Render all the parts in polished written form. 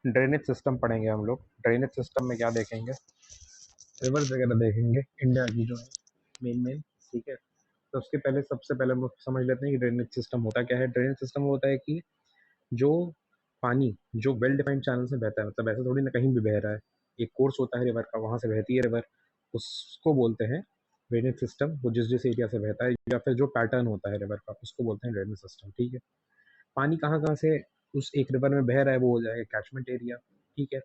Drainage system पढ़ेंगे हम लोग। ड्रेनेज सिस्टम में क्या देखेंगे, रिवर्स वगैरह देखेंगे इंडिया की जो है मेन, ठीक है। तो उसके पहले सबसे पहले हम लोग समझ लेते हैं कि ड्रेनेज सिस्टम होता क्या है। ड्रेनेज सिस्टम होता है कि जो पानी जो वेल डिफाइंड चैनल से बहता है, मतलब ऐसा थोड़ी ना कहीं भी बह रहा है, एक कोर्स होता है रिवर का, वहां से बहती है रिवर, उसको बोलते हैं ड्रेनेज सिस्टम। वो जिस जिस एरिया से बहता है या फिर जो पैटर्न होता है रिवर का, उसको बोलते हैं ड्रेनेज सिस्टम, ठीक है। पानी कहाँ कहाँ से उस एक रिवर में बह रहा है वो हो जाएगा कैचमेंट एरिया, ठीक है।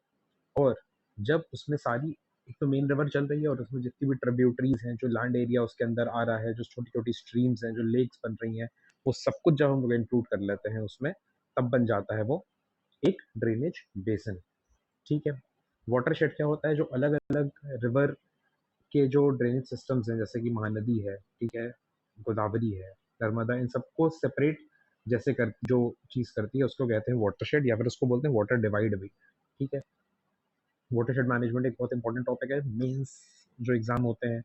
और जब उसमें सारी, एक तो मेन रिवर चल रही है और उसमें जितनी भी ट्रिब्यूटरीज हैं, जो लैंड एरिया उसके अंदर आ रहा है, जो छोटी छोटी स्ट्रीम्स हैं, जो लेक्स बन रही हैं, वो सब कुछ जब हम लोग इंक्लूड कर लेते हैं उसमें, तब बन जाता है वो एक ड्रेनेज बेसिन, ठीक है। वाटरशेड क्या होता है, जो अलग अलग रिवर के जो ड्रेनेज सिस्टम्स हैं, जैसे कि महानदी है, ठीक है, गोदावरी है, नर्मदा, इन सबको सेपरेट जैसे कर जो चीज़ करती है उसको कहते हैं वाटरशेड, या फिर उसको बोलते हैं वाटर डिवाइड भी, ठीक है। वाटरशेड मैनेजमेंट एक बहुत इंपॉर्टेंट टॉपिक है। मेंस जो एग्जाम होते हैं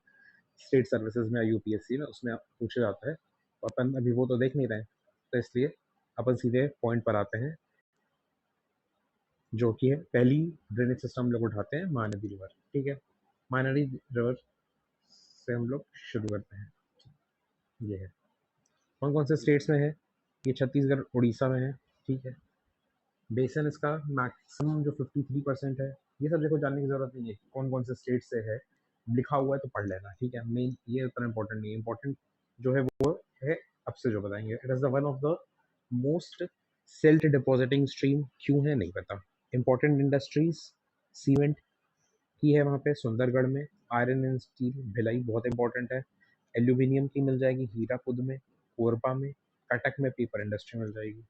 स्टेट सर्विसेज में या यूपीएससी में, उसमें पूछा जाता है, तो अपन अभी वो तो देख नहीं रहे हैं, तो इसलिए अपन सीधे पॉइंट पर आते हैं, जो कि है पहली ड्रेनेज सिस्टम हम लोग उठाते हैं महानदी रिवर, ठीक है। महानदी रिवर से हम लोग शुरू करते हैं। ये है, कौन कौन से स्टेट्स में है, ये छत्तीसगढ़ उड़ीसा में है, ठीक है। बेसन इसका मैक्सिमम जो 53% है, ये सब देखो जानने की जरूरत नहीं है कौन कौन से स्टेट से है, लिखा हुआ है तो पढ़ लेना, ठीक है। मेन ये उतना इंपॉर्टेंट नहीं है, इंपॉर्टेंट जो है वो है अब से जो बताएंगे। It is the one of the most silt depositing stream, क्यों है नहीं पता। इंपॉर्टेंट इंडस्ट्रीज सीमेंट की है वहाँ पे सुंदरगढ़ में, आयरन एंड स्टील भिलाई बहुत इंपॉर्टेंट है, एल्यूमिनियम की मिल जाएगी हीराकुद में, कोरबा में, कटक में पेपर इंडस्ट्री मिल जाएगी।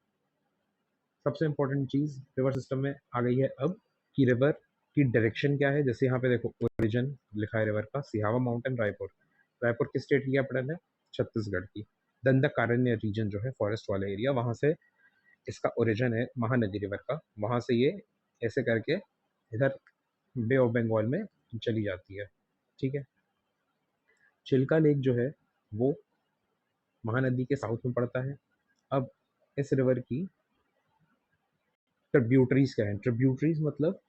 सबसे इंपॉर्टेंट चीज रिवर सिस्टम में आ गई है अब, कि रिवर की डायरेक्शन क्या है। जैसे यहाँ पे देखो ओरिजिन लिखा है रिवर का, सिहावा माउंटेन रायपुर, रायपुर किस स्टेट की कैपिटल है, छत्तीसगढ़ की। दंडकारण्य रीजन जो है फॉरेस्ट वाला एरिया, वहां से इसका ओरिजिन है महानदी रिवर का, वहां से ये ऐसे करके इधर बे ऑफ बंगाल में चली जाती है, ठीक है। चिल्का लेक जो है वो महानदी के साउथ में पड़ता है। अब इस रिवर की ट्रिब्यूटरीज क्या है, ट्रिब्यूटरीज मतलब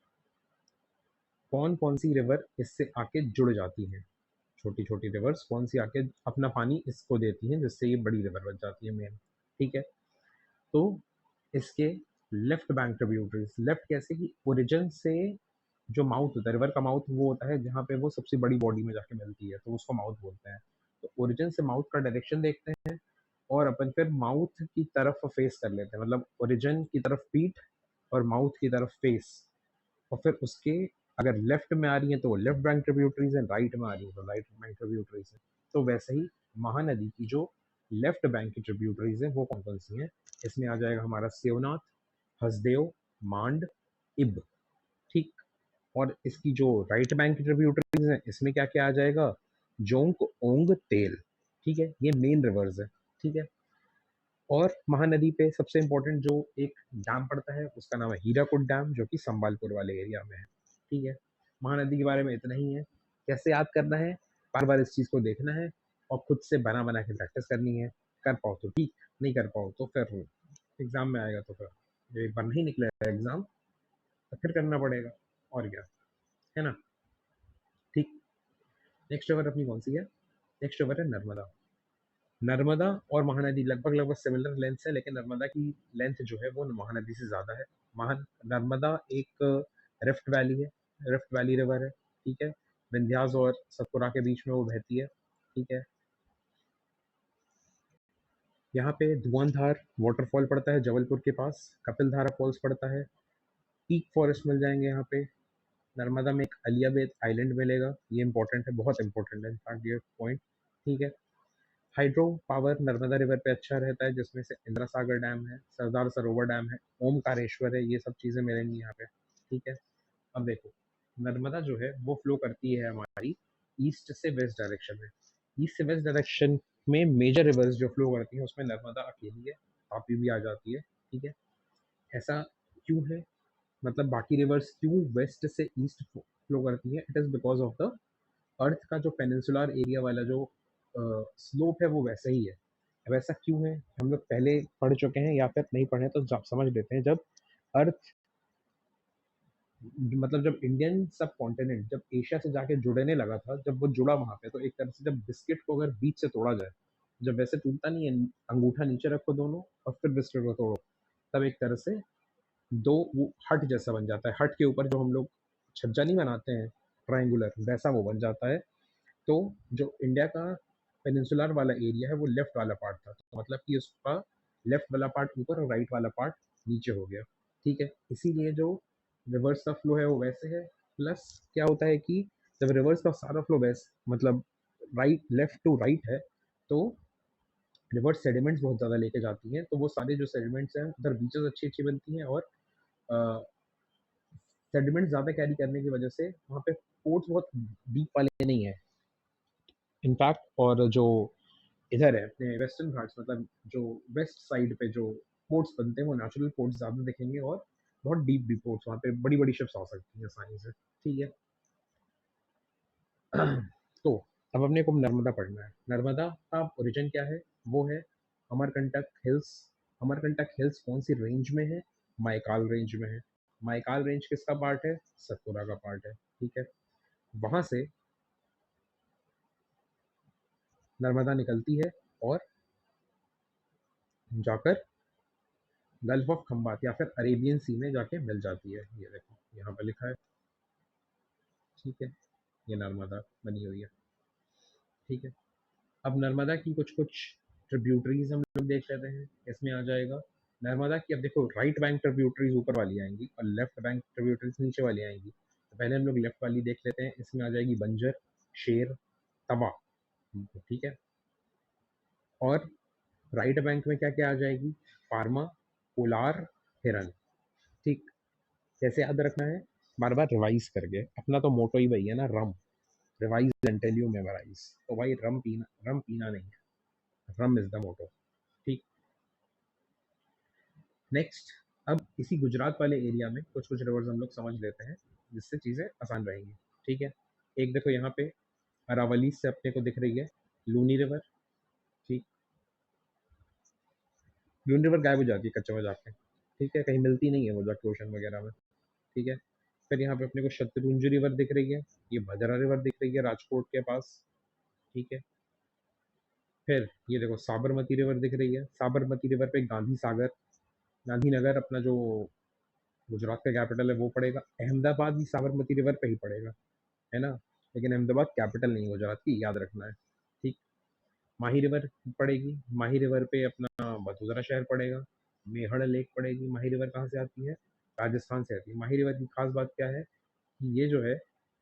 कौन कौन सी रिवर इससे आके जुड़ जाती हैं, छोटी छोटी रिवर्स कौन सी आके अपना पानी इसको देती हैं, जिससे ये बड़ी रिवर बन जाती है मेन, ठीक है। तो इसके लेफ्ट बैंक ट्रिब्यूटरीज, लेफ्ट कैसे कि ओरिजिन से जो माउथ होता है रिवर का, माउथ वो होता है जहाँ पे वो सबसे बड़ी बॉडी में जाके मिलती है, तो उसको माउथ बोलते हैं। तो ओरिजिन से माउथ का डायरेक्शन देखते हैं और अपन फिर माउथ की तरफ फेस कर लेते हैं, मतलब ओरिजिन की तरफ पीठ और माउथ की तरफ फेस, और फिर उसके अगर लेफ्ट में आ रही है तो लेफ्ट बैंक ट्रिब्यूटरीज है, राइट में आ रही है तो राइट बैंक ट्रिब्यूटरीज है। तो वैसे ही महानदी की जो लेफ्ट बैंक की ट्रिब्यूटरीज है वो कौन कौन सी हैं, इसमें आ जाएगा हमारा शिवनाथ, हसदेव, मांड, इब, ठीक। और इसकी जो राइट बैंक की ट्रिब्यूटरीज है इसमें क्या क्या आ जाएगा, जोंक, ओंग, तेल, ठीक है। ये मेन रिवर्स है, ठीक है। और महानदी पे सबसे इंपॉर्टेंट जो एक डैम पड़ता है उसका नाम है हीराकुड डैम, जो कि संबलपुर वाले एरिया में है, ठीक है। महानदी के बारे में इतना ही है। कैसे याद करना है, बार बार इस चीज़ को देखना है और खुद से बना बना के प्रैक्टिस करनी है। कर पाओ तो ठीक, नहीं कर पाओ तो फिर एग्जाम में आएगा तो फिर एक बार नहीं निकलेगा एग्जाम तो फिर करना पड़ेगा, और क्या है ना, ठीक। नेक्स्ट रिवर अपनी कौन सी है, नेक्स्ट रिवर है नर्मदा। नर्मदा और महानदी लगभग लगभग सिमिलर लेंथ है, लेकिन नर्मदा की लेंथ जो है वो महानदी से ज़्यादा है। नर्मदा एक रिफ्ट वैली है, रिफ्ट वैली रिवर है, ठीक है। विंध्यास और सतपुरा के बीच में वो बहती है, ठीक है। यहाँ पे धुआंधार वाटरफॉल पड़ता है जबलपुर के पास, कपिलधारा फॉल्स पड़ता है, पीक फॉरेस्ट मिल जाएंगे यहाँ पे। नर्मदा में एक अलियाबेद आइलैंड मिलेगा, ये इंपॉर्टेंट है, बहुत इंपॉर्टेंट है इनफैक्ट ये पॉइंट, ठीक है। हाइड्रो पावर नर्मदा रिवर पे अच्छा रहता है, जिसमें से इंदिरा सागर डैम है, सरदार सरोवर डैम है, ओमकारेश्वर है, ये सब चीज़ें मिलेंगी यहाँ पे, ठीक है। अब देखो नर्मदा जो है वो फ्लो करती है हमारी ईस्ट से वेस्ट डायरेक्शन में। ईस्ट से वेस्ट डायरेक्शन में मेजर रिवर्स जो फ्लो करती हैं उसमें नर्मदा अकेली है, तापी भी आ जाती है, ठीक है। ऐसा क्यों है, मतलब बाकी रिवर्स क्यों वेस्ट से ईस्ट फ्लो करती है, it is because of the earth का जो पेनिनसुलर एरिया वाला जो स्लोप है वो वैसे ही है। वैसा क्यों है हम लोग पहले पढ़ चुके हैं, या फिर नहीं पढ़े तो समझ लेते हैं। जब अर्थ मतलब जब इंडियन सब कॉन्टिनेंट जब एशिया से जाके जुड़ने लगा था, जब वो जुड़ा वहां पे, तो एक तरह से जब बिस्किट को अगर बीच से तोड़ा जाए, जब वैसे टूटता नहीं है, अंगूठा नीचे रखो दोनों और फिर बिस्किट को तोड़ो, तब एक तरह से दो वो हट जैसा बन जाता है। हट के ऊपर जो हम लोग छज्जा नहीं बनाते हैं ट्रायंगुलर, वैसा वो बन जाता है। तो जो इंडिया का पेनिनसुलर वाला एरिया है वो लेफ्ट वाला पार्ट था, तो मतलब कि उसका लेफ्ट वाला पार्ट ऊपर और राइट वाला पार्ट नीचे हो गया। ठीक है, इसीलिए जो रिवर्स का फ्लो है वो वैसे है। प्लस क्या होता है कि जब रिवर्स का सारा फ्लो वैस मतलब राइट लेफ्ट टू राइट है, तो रिवर्स सेडिमेंट्स बहुत ज़्यादा लेके जाती हैं, तो वो सारे जो सेडिमेंट्स हैं उधर बीचेस अच्छी अच्छी बनती हैं, और सेडिमेंट ज़्यादा कैरी करने की वजह से वहाँ पे पोर्ट्स बहुत डीप वाले नहीं है इनफैक्ट। और जो इधर है अपने वेस्टर्न घाट्स, मतलब जो वेस्ट साइड पे जो पोर्ट्स बनते हैं वो नेचुरल पोर्ट्स ज़्यादा दिखेंगे, और बहुत डीप डीप पोर्ट्स, वहाँ पे बड़ी बड़ी शिप्स आ सकती हैं आसानी से। ठीक है। तो अब अपने को नर्मदा पढ़ना है। नर्मदा का ओरिजिन क्या है? वो है अमरकंटक हिल्स। अमरकंटक हिल्स कौन सी रेंज में है? माइकाल रेंज में है। माइकाल रेंज किसका पार्ट है? सतपुरा का पार्ट है। ठीक है। वहां से नर्मदा निकलती है और जाकर गल्फ ऑफ खंबात या फिर अरेबियन सी में जाके मिल जाती है। ये देखो यहाँ पे लिखा है। ठीक है, ये नर्मदा बनी हुई है। ठीक है। अब नर्मदा की कुछ कुछ ट्रिब्यूटरीज हम लोग देख लेते हैं, इसमें आ जाएगा नर्मदा की। अब देखो राइट बैंक ट्रिब्यूटरीज ऊपर वाली आएंगी और लेफ्ट बैंक ट्रिब्यूटरीज नीचे वाली आएंगी, तो पहले हम लोग लेफ्ट वाली देख लेते हैं। इसमें आ जाएगी बंजर, शेर, तवा। ठीक है। और राइट बैंक में क्या क्या आ जाएगी? फार्मा, कोलार, हिरन। ठीक। कैसे याद रखना है? बार बार रिवाइज करके, अपना तो मोटो ही वही है ना, रम। Revise and tell you memorize. तो भाई रम पीना नहीं है, रम इज द मोटो। ठीक। नेक्स्ट, अब इसी गुजरात वाले एरिया में कुछ कुछ रिवर्स हम लोग समझ लेते हैं, जिससे चीज़ें आसान रहेंगी। ठीक है। एक देखो यहाँ पे अरावली से अपने को दिख रही है लूनी रिवर। ठीक। लूनी रिवर गायब हो जाती है कच्चे में जाके। ठीक है, कहीं मिलती नहीं है वो जाके ओशन वगैरह में। ठीक है। फिर यहाँ पे अपने को शत्रुंज रिवर दिख रही है, ये भद्रा रिवर दिख रही है राजकोट के पास। ठीक है। फिर ये देखो साबरमती रिवर दिख रही है, साबरमती रिवर पे गांधी सागर, गांधीनगर अपना जो गुजरात का कैपिटल है वो पड़ेगा। अहमदाबाद भी साबरमती रिवर पे ही पड़ेगा, है ना। लेकिन अहमदाबाद कैपिटल नहीं गुजरात की, याद रखना है। ठीक। माही रिवर पड़ेगी, माही रिवर पे अपना वडोदरा शहर पड़ेगा। मेहड़ लेक पड़ेगी। माही रिवर कहाँ से आती है? राजस्थान से आती है। माही रिवर की खास बात क्या है कि ये जो है,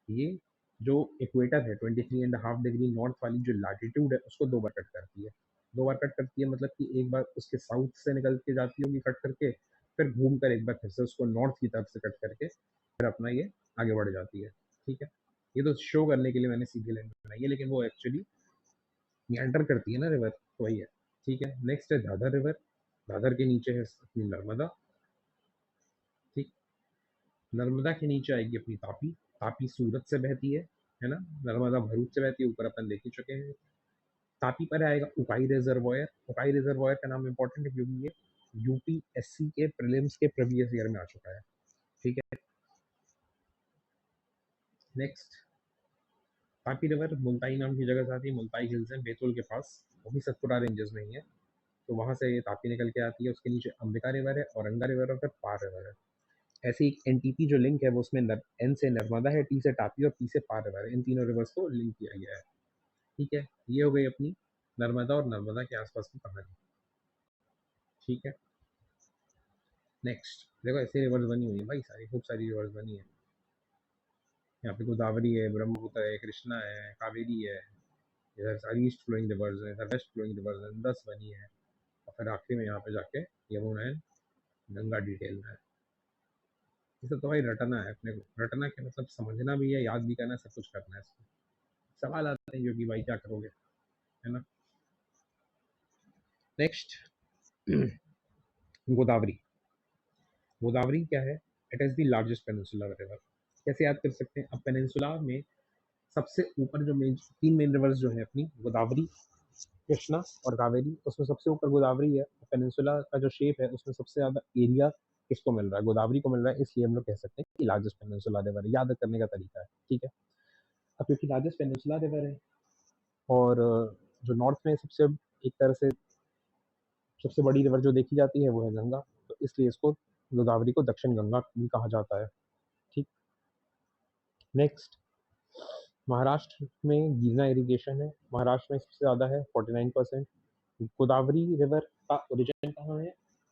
ये जो इक्वेटर है 23.5 डिग्री नॉर्थ वाली जो लैटिट्यूड है उसको दो बार कट करती है। दो बार कट करती है मतलब कि एक बार उसके साउथ से निकल के जाती होगी कट करके, फिर घूम कर एक बार फिर से उसको नॉर्थ की तरफ से कट करके फिर अपना ये आगे बढ़ जाती है। ठीक है। ये तो शो करने के लिए मैंने सीधी लाइन बनाई है, लेकिन वो एक्चुअली एंटर करती है ना रिवर, तो वही है। ठीक है। नेक्स्ट है दादर रिवर। दादर के नीचे है अपनी नर्मदा। ठीक। नर्मदा के नीचे आएगी अपनी तापी। तापी सूरत से बहती है ना। नर्मदा भरूच से बहती है, ऊपर अपन देख ही चुके हैं। तापी पर आएगा उकाई रिजर्वायर। उकाई रिजर्वायर का नाम इंपॉर्टेंट है क्योंकि ये यूपीएससी के प्रीलिम्स के प्रीवियस ईयर में आ चुका है। ठीक है। नेक्स्ट, तापी रिवर मुल्ताई नाम की जगह से आती है। मुल्ताई हिल्स है बैतूल के पास, वो भी सतपुरा रेंजेस में ही है। तो वहां से ये तापी निकल के आती है। उसके नीचे अंबिका रिवर है, औरंगा रिवर और फिर पार रिवर है। ऐसे ही एनटीपी जो लिंक है वो उसमें एन से नर्मदा है, टी से टापी और पी से पार रिवर है। इन तीनों रिवर्स को लिंक किया गया है। ठीक है। ये हो गई अपनी नर्मदा और नर्मदा के आसपास की कहानी। ठीक है। नेक्स्ट देखो ऐसे रिवर्स बनी हुई है भाई, सारी खूब सारी रिवर्स बनी है। यहाँ पे गोदावरी है, ब्रह्मपुत्र है, कृष्णा है, कावेरी है। इधर सारी ईस्ट फ्लोइंग रिवर्स है, इधर वेस्ट फ्लोइंग रिवर्स है, 10 बनी है। और फिर आखिरी में यहाँ पे जाके यमुना है, गंगा डिटेल में है। ये सब तो भाई रटना है अपने को। रटना के मतलब समझना भी है, याद भी करना है, सब कुछ करना है इसमें। सवाल आते हैं जो कि भाई क्या करोगे, है ना। नेक्स्ट, गोदावरी। गोदावरी क्या है? It is the largest peninsular river. कैसे याद कर सकते हैं? अब पेनिनसुला में सबसे ऊपर जो मेन तीन मेन रिवर्स जो है अपनी, गोदावरी, कृष्णा और कावेरी, उसमें सबसे ऊपर गोदावरी है। पेनिनसुला का जो शेप है उसमें सबसे ज़्यादा एरिया किसको मिल रहा है, गोदावरी को मिल रहा है, इसलिए हम लोग कह सकते हैं कि लार्जेस्ट पेनिनसुला रिवर है। याद करने का तरीका है, ठीक है। अब क्योंकि लार्जेस्ट पेनिनसुला रिवर है और जो नॉर्थ में सबसे एक तरह से सबसे बड़ी रिवर जो देखी जाती है वो है गंगा, तो इसलिए इसको गोदावरी को दक्षिण गंगा भी कहा जाता है, ठीक। नेक्स्ट, महाराष्ट्र में गीरना इरिगेशन है, महाराष्ट्र में सबसे ज़्यादा है 49%। गोदावरी रिवर का ओरिजिन कहाँ है,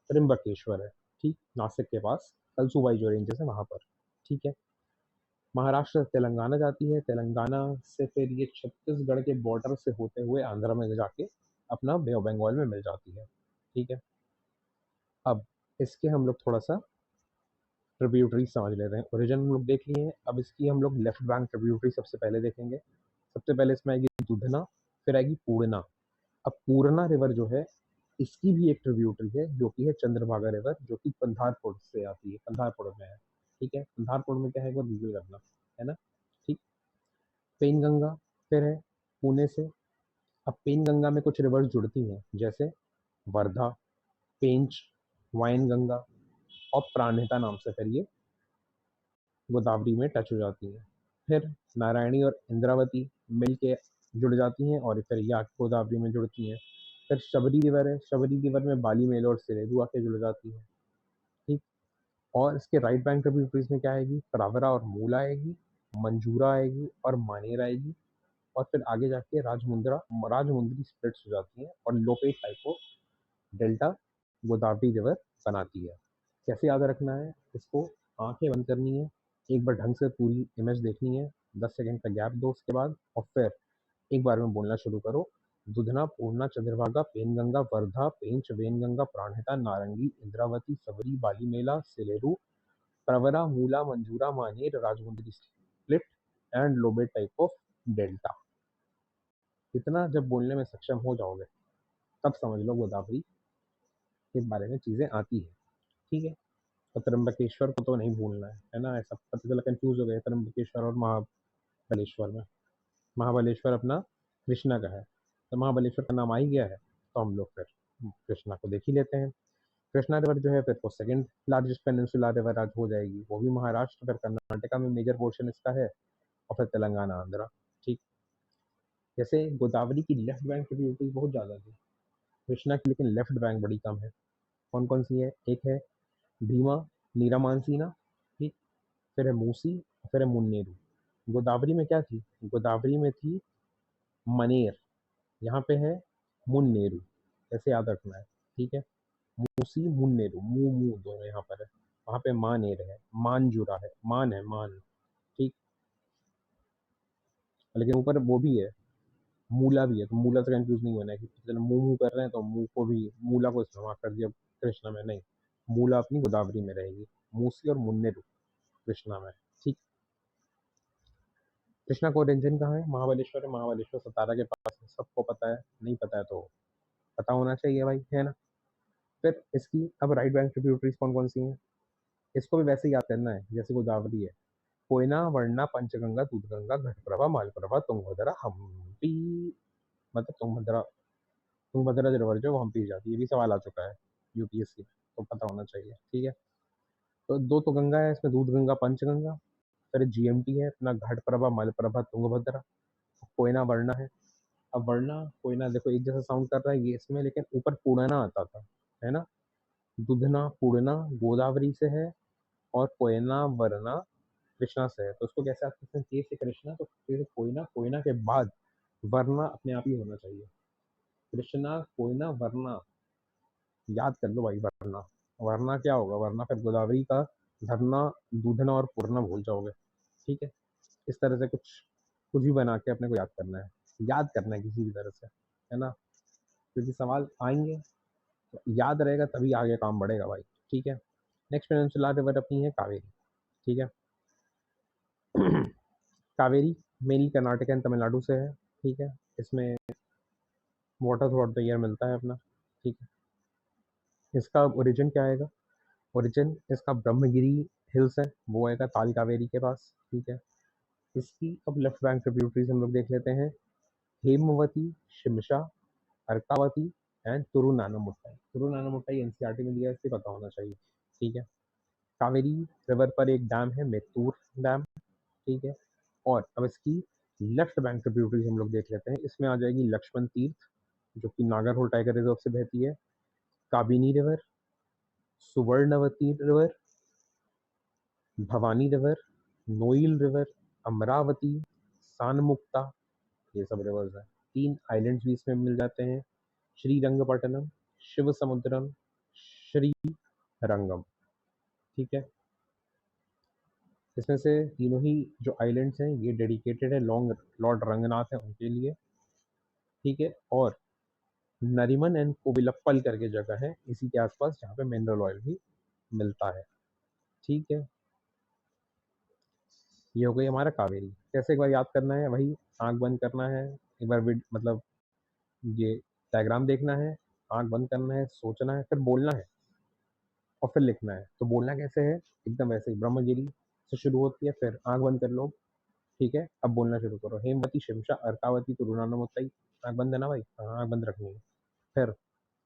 त्र्यंबकेश्वर है, ठीक, नासिक के पास कलसुबाई जो रेंजेस है वहाँ पर, ठीक है। महाराष्ट्र तेलंगाना जाती है, तेलंगाना से फिर ये छत्तीसगढ़ के बॉर्डर से होते हुए आंध्र में जाके अपना बे ऑफ बंगाल में मिल जाती है, ठीक है। अब इसके हम लोग थोड़ा सा ट्रिब्यूटरी समझ लेते हैं। ओरिजिन हम लोग देख लिए हैं, अब इसकी हम लोग लेफ्ट बैंक ट्रिब्यूटरी सबसे पहले देखेंगे। सबसे पहले इसमें आएगी दुधना, फिर आएगी पूर्णा। अब पूर्णा रिवर जो है इसकी भी एक ट्रिब्यूटरी है जो कि है चंद्रभागा रिवर, जो कि कंधारपुर से आती है, कंधारपुर में है, ठीक है। कंधारपुर में क्या है वो गूगल करना, है ना, ठीक। पेनगंगा फिर है पुणे से। अब पेनगंगा में कुछ रिवर्स जुड़ती हैं, जैसे वर्धा, पेंच, वाइनगंगा और प्राणहिता नाम से फिर ये गोदावरी में टच हो जाती हैं। फिर नारायणी और इंद्रावती मिल के जुड़ जाती हैं और फिर ये आके गोदावरी में जुड़ती हैं। फिर शबरी रिवर है, शबरी रिवर में बाली मेल और सिलेरू आके जुड़ जाती है, ठीक। और इसके राइट बैंक ट्रिब्यूटरीज में क्या आएगी, प्रवरा और मूल आएगी, मंजूरा आएगी और मानेर आएगी। और फिर आगे जाके राजमुंद्री स्प्लिट्स हो जाती हैं और lobate type of delta Godavari river बनाती है। कैसे याद रखना है इसको, आंखें बंद करनी है, एक बार ढंग से पूरी इमेज देखनी है, 10 सेकंड का गैप दो उसके बाद, और फिर एक बार में बोलना शुरू करो। दुधना, पूर्णा, चंद्रभागा, पेनगंगा, वर्धा, पेंच, वेनगंगा, प्राणहिता, नारंगी, इंद्रावती, सबरी, Balimela, Sileru, Pravara, Mula, Manjra, Maner, Rajahmundry split and lobe type of delta. इतना जब बोलने में सक्षम हो जाओगे तब समझ लो गोदावरी के बारे में चीज़ें आती है, ठीक है। और त्र्यंबकेश्वर को तो नहीं भूलना है ना, ऐसा पता चला कंफ्यूज हो गए त्र्यंबकेश्वर और महाबलेश्वर में। महाबलेश्वर अपना कृष्णा का है, तो महाबलेश्वर का नाम आ ही गया है तो हम लोग फिर कृष्णा को देख ही लेते हैं। कृष्णा रिवर जो है फिर वो सेकंड लार्जेस्ट पेनिनसुला रिवर आज हो जाएगी, वो भी महाराष्ट्र, फिर कर्नाटका में मेजर पोर्शन इसका है, और फिर तेलंगाना, आंध्रा, ठीक। जैसे गोदावरी की लेफ्ट बैंक ट्रिब्यूटरी बहुत ज़्यादा थी, कृष्णा की लेकिन लेफ्ट बैंक बड़ी कम है। कौन कौन सी है, एक है भीमा, नीरामानसीना, ठीक, फिर है मूसी, फिर है मुन्नेरू। गोदावरी में क्या थी, गोदावरी में थी मनेर, यहाँ पे है मुन्नेरू, ऐसे याद रखना है, ठीक है। मूसी, मुन्नेरू, मुंह मुंह दोनों यहाँ पर है। वहाँ पे मानेर है, मानजुरा है, मान है, मान, ठीक। लेकिन ऊपर वो भी है, मूला भी है, तो मूला से कंफ्यूज नहीं होना है कि चलो मुंह मुंह कर रहे हैं तो मुंह को भी मूला को इस्तेमाल कर दिया कृष्णा में, नहीं, मूला अपनी गोदावरी में रहेगी। मूसी और मुन्नेरू कृष्णा में, ठीक। कृष्णा को ओरिजिन कहाँ है, महाबलेश्वर है, महाबलेश्वर सतारा के पास है, सबको पता है, नहीं पता है तो पता होना चाहिए भाई, है ना। फिर इसकी अब राइट बैंक ट्रिब्यूटरीज कौन कौन सी हैं, इसको भी वैसे ही याद करना है जैसे गोदावरी है। कोयना, वर्णा, पंचगंगा, दूधगंगा, घटप्रभा, मालप्रभा, तुंगभद्रा, हम्पी, मतलब तुंगभद्रा रिवर जो वो हम्पी जाती है, ये भी सवाल आ चुका है यूपीएससी में, तो पता होना चाहिए, ठीक है। तो दो तो गंगा है इसमें, दूधगंगा, पंचगंगा। फिर जीएमटी है अपना, घटप्रभा, मलप्रभा, तुंगभद्रा। कोयना, वर्णा है। अब वर्णा कोयना देखो एक जैसा साउंड कर रहा है ये इसमें, लेकिन ऊपर पुराना आता था, है ना। दुधना, पूर्णा गोदावरी से है, और कोयना, वरना कृष्णा से है, तो उसको कैसे आप कहते हैं, के से कृष्णा, तो फिर कोयना, कोयना के बाद वरना अपने आप ही होना चाहिए, कृष्णा, कोयना, वरना, याद कर लो भाई, वरना, वरना क्या होगा, वरना फिर गोदावरी का धरना, दूधना और पूर्णा भूल जाओगे, ठीक है। इस तरह से कुछ कुछ भी बना के अपने को याद करना है, याद करना है किसी भी तरह से, है ना, क्योंकि सवाल आएंगे तो याद रहेगा तभी आगे काम बढ़ेगा भाई, ठीक है। नेक्स्ट पेनिनसुला रिवर अपनी है कावेरी, ठीक है। कावेरी मेनली कर्नाटक एंड तमिलनाडु से है, ठीक है। इसमें water through out the year मिलता है अपना, ठीक है। इसका ओरिजिन क्या आएगा, ओरिजिन इसका ब्रह्मगिरी हिल्स है, वो आएगा ताल कावेरी के पास, ठीक है। इसकी अब लेफ्ट बैंक ट्रिब्यूटरीज हम लोग देख लेते हैं। हेमवती, शिमशा, अर्कावती एंड तुरुनानामुट्टाई। तुरुनानामुट्टाई एनसीईआरटी में दिया है, इसलिए पता होना चाहिए, ठीक है। कावेरी रिवर पर एक डैम है मेत्तूर डैम, ठीक है। और अब इसकी लेफ्ट बैंक ट्रिब्यूटरीज हम लोग देख लेते हैं। इसमें आ जाएगी लक्ष्मण तीर्थ जो कि नागरहोल टाइगर रिजर्व से बहती है, Kabini river, Suvarnavathi river, Bhavani river, Noyyal river, Amaravati, सानमुक्ता, ये सब रिवर्स हैं। 3 आइलैंड्स भी इसमें मिल जाते हैं, श्रीरंगपट्टनम, शिव समुद्रम, श्रीरंगम, ठीक है। इसमें से तीनों ही जो आइलैंड्स हैं ये डेडिकेटेड है लॉर्ड रंगनाथ है उनके लिए, ठीक है। और नरीमन एंड कोविलप्पल करके जगह है इसी के आसपास जहाँ पे मिनरल ऑयल भी मिलता है, ठीक है। ये हो गई हमारा कावेरी। कैसे एक बार याद करना है, वही आंख बंद करना है, एक बार मतलब ये डायग्राम देखना है, आंख बंद करना है, सोचना है, फिर बोलना है और फिर लिखना है। तो बोलना कैसे है, एकदम वैसे ही ब्रह्मगिरी से शुरू होती है, फिर आंख बंद कर लो, ठीक है। अब बोलना शुरू करो, हेमवती, शिमशा, अर्कावती, तुरुनानमुत्तई। आंख बंद है ना भाई, हाँ आंख बंद रखनी है। फिर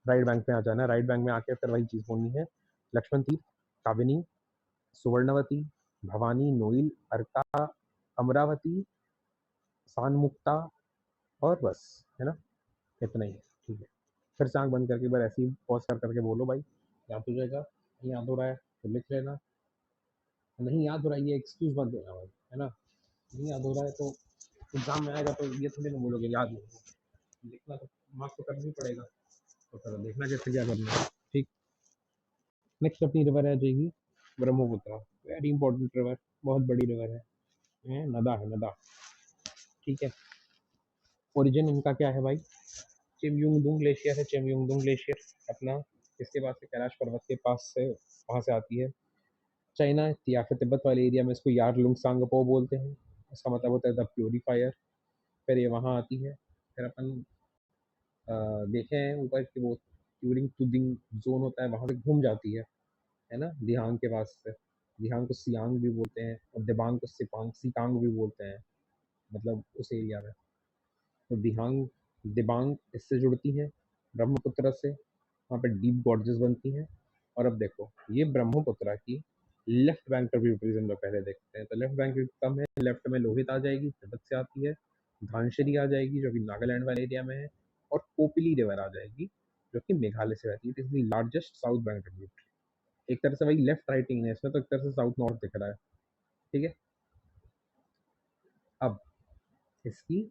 राइट बैंक में आ जाना है, राइट बैंक में आके फिर वही चीज़ बोलनी है, लक्ष्मण तीर्थ, काबिनी, सुवर्णवती, भवानी, नोइल, अर्का, अमरावती, सानमुक्ता, और बस, है ना, इतना ही है, ठीक है। फिर से आँख बंद करके एक बार ऐसे ही पॉज़ कर करके बोलो भाई, याद हो जाएगा। नहीं याद हो रहा है तो लिख लेना, नहीं याद हो रहा है ये एक्सक्यूज़ मत देना भाई, है ना। नहीं याद हो रहा है तो एग्ज़ाम में आएगा तो ये थोड़ी ना बोलोगे याद नहीं हुआ, लिखना तो मार्क्स तो करना ही पड़ेगा, तो फिर देखना कैसे क्या करना है, ठीक। नेक्स्ट अपनी रिवर है जाएगी ब्रह्मपुत्र, वेरी इंपॉर्टेंट रिवर, बहुत बड़ी रिवर है, नदा है नदा, ठीक है। ओरिजिन इनका क्या है भाई, चिमयुंगडुंग ग्लेशियर है, चिमयुंगडुंग ग्लेशियर अपना इसके पास से कैलाश पर्वत के पास से वहाँ से आती है। चाइना या फिर तिब्बत वाले एरिया में इसको यारलुंग सांगपो बोलते हैं, इसका मतलब होता है द प्योरीफायर। फिर ये वहाँ आती है, फिर अपन देखे हैं ऊपर कि वो ट्यूरिंग टूदिंग जोन होता है, वहाँ से घूम जाती है ना, दिहांग के पास से। दिहांग को सियांग भी बोलते हैं और दिबांग को सिपांग सिकांग भी बोलते हैं, मतलब उस एरिया में। तो दिहांग दिबांग इससे जुड़ती हैं ब्रह्मपुत्र से, वहाँ पे डीप गॉर्जेस बनती हैं। और अब देखो ये ब्रह्मपुत्र की लेफ्ट बैंक ट्रिब्यूटरीज हम लोग पहले देखते हैं। तो लेफ्ट बैंक कम है, लेफ्ट में लोहित आ जाएगी, तिब्बत से आती है, धानसिरी आ जाएगी जो कि नागालैंड वाले एरिया में है, और कोपिली रिवर आ जाएगी जो कि मेघालय से बहती है। It is the largest south bank tributary. एक तरह से वही लेफ्ट राइटिंग है इसमें, तो एक तरह से साउथ नॉर्थ दिख रहा है, ठीक है। अब इसकी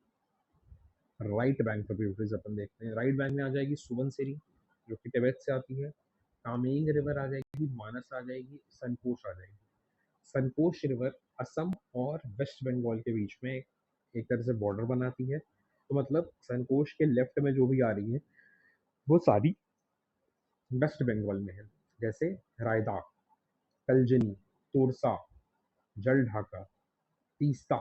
राइट बैंक ट्रिब्यूटरीज अपन देखते हैं। राइट बैंक में आ जाएगी सुबनसिरी जो कि तिब्बत से आती है, कामेंग रिवर आ जाएगी, मानस आ जाएगी, सनकोश आ जाएगी। सनकोश रिवर असम और वेस्ट बंगाल के बीच में एक तरह से बॉर्डर बनाती है। तो मतलब सनकोश के लेफ्ट में जो भी आ रही है वो सारी वेस्ट बंगाल में है, जैसे रायदा, कलजनी, तोरसा, जल ढाका, तीस्ता,